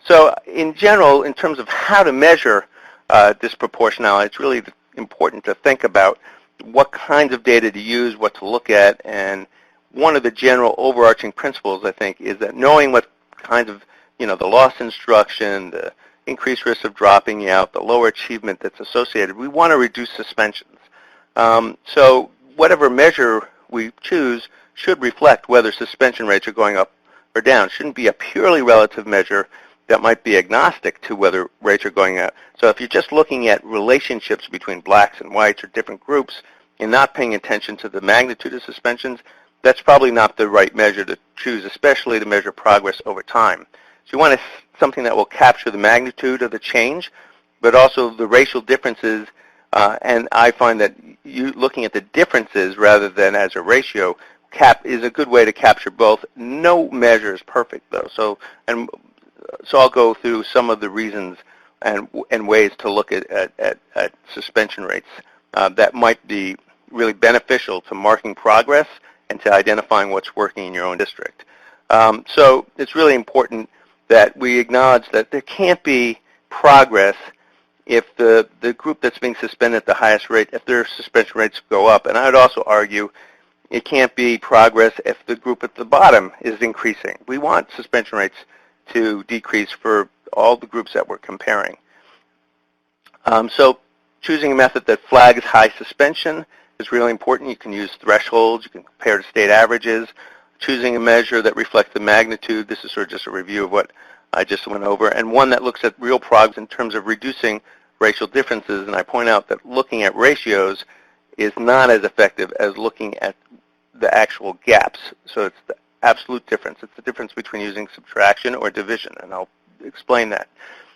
So in general, in terms of how to measure disproportionality, it's really important to think about what kinds of data to use, what to look at, and one of the general overarching principles, I think, is that knowing what kinds of, the lost instruction, the increased risk of dropping out, the lower achievement that's associated, we want to reduce suspensions. So whatever measure we choose should reflect whether suspension rates are going up or down. It shouldn't be a purely relative measure that might be agnostic to whether rates are going up. So if you're just looking at relationships between blacks and whites or different groups and not paying attention to the magnitude of suspensions, that's probably not the right measure to choose, especially to measure progress over time. So you want something that will capture the magnitude of the change, but also the racial differences. And I find that looking at the differences rather than as a ratio is a good way to capture both. No measure is perfect, though. So I'll go through some of the reasons and ways to look at suspension rates that might be really beneficial to marking progress and to identifying what's working in your own district. So it's really important that we acknowledge that there can't be progress if the group that's being suspended at the highest rate, if their suspension rates go up. And I would also argue it can't be progress if the group at the bottom is increasing. We want suspension rates to decrease for all the groups that we're comparing. So choosing a method that flags high suspension is really important. You can use thresholds. You can compare to state averages. Choosing a measure that reflects the magnitude. This is sort of just a review of what I just went over. And one that looks at real progress in terms of reducing racial differences. And I point out that looking at ratios is not as effective as looking at the actual gaps. So it's the absolute difference. It's the difference between using subtraction or division. And I'll explain that.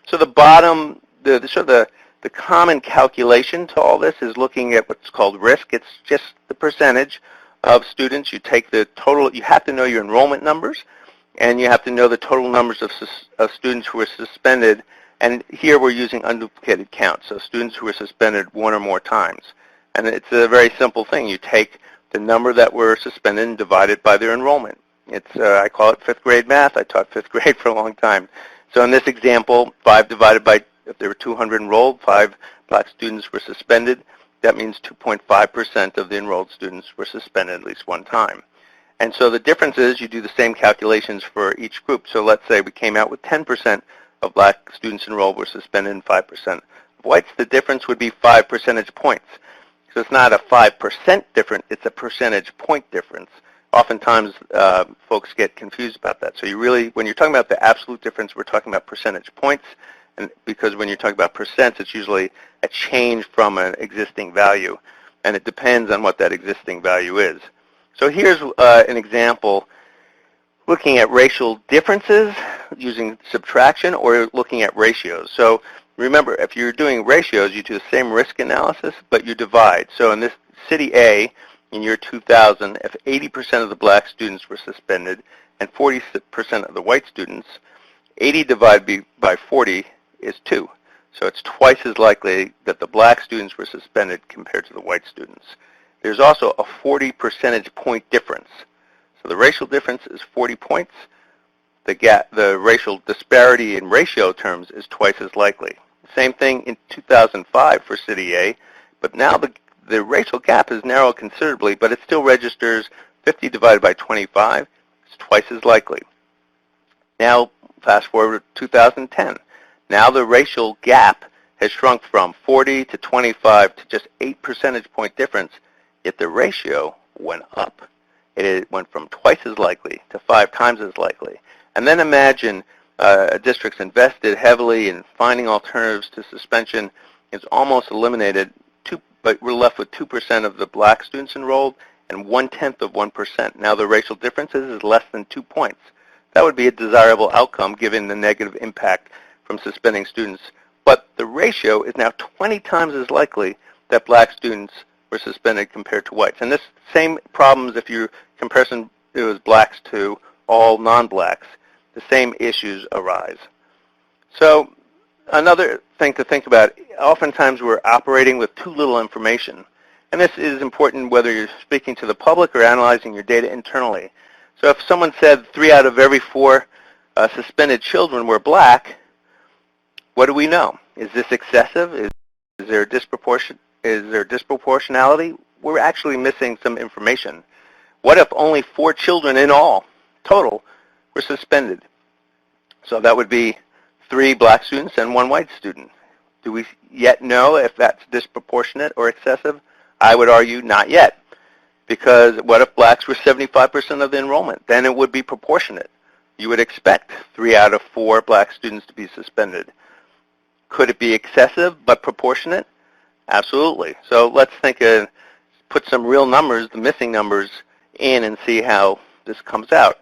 So the bottom, the common calculation to all this is looking at what's called risk. It's just the percentage of students. You take the total. You have to know your enrollment numbers, and you have to know the total numbers of students who were suspended. And here we're using unduplicated count, so students who were suspended one or more times. And it's a very simple thing. You take the number that were suspended and divide it by their enrollment. It's I call it fifth grade math. I taught fifth grade for a long time. So in this example, 5 divided by, if there were 200 enrolled, 5 black students were suspended. That means 2.5% of the enrolled students were suspended at least one time. And so the difference is you do the same calculations for each group. So let's say we came out with 10% of black students enrolled were suspended and 5% of whites. The difference would be 5 percentage points. So it's not a 5% difference, it's a percentage point difference. Oftentimes folks get confused about that. So you really, when you're talking about the absolute difference, we're talking about percentage points. And because when you're talking about percents, it's usually a change from an existing value. And it depends on what that existing value is. So here's an example looking at racial differences using subtraction or looking at ratios. So remember, if you're doing ratios, you do the same risk analysis, but you divide. So in this city A, in year 2000, if 80% of the black students were suspended and 40% of the white students, 80 divided by 40 is 2. So it's twice as likely that the black students were suspended compared to the white students. There's also a 40 percentage point difference. So the racial difference is 40 points. The racial disparity in ratio terms is twice as likely. Same thing in 2005 for City A, but now the racial gap has narrowed considerably, but it still registers 50 divided by 25. It's twice as likely. Now, fast forward to 2010. Now the racial gap has shrunk from 40 to 25 to just 8 percentage point difference, yet the ratio went up. It went from twice as likely to 5 times as likely. And then imagine districts invested heavily in finding alternatives to suspension. It's almost eliminated, but we're left with 2% of the black students enrolled and 1/10 of 1%. Now the racial differences is less than 2 points. That would be a desirable outcome given the negative impact from suspending students. But the ratio is now 20 times as likely that black students were suspended compared to whites. And this same problems, if you comparison it was blacks to all non-blacks, the same issues arise. So another thing to think about, oftentimes we're operating with too little information. And this is important whether you're speaking to the public or analyzing your data internally. So if someone said 3 out of every 4 suspended children were black, what do we know? Is this excessive? Is there disproportionality? We're actually missing some information. What if only 4 children in all, total, were suspended? So that would be 3 black students and 1 white student. Do we yet know if that's disproportionate or excessive? I would argue not yet, because what if blacks were 75% of the enrollment? Then it would be proportionate. You would expect 3 out of 4 black students to be suspended. Could it be excessive but proportionate? Absolutely. So let's put some real numbers, the missing numbers, in and see how this comes out.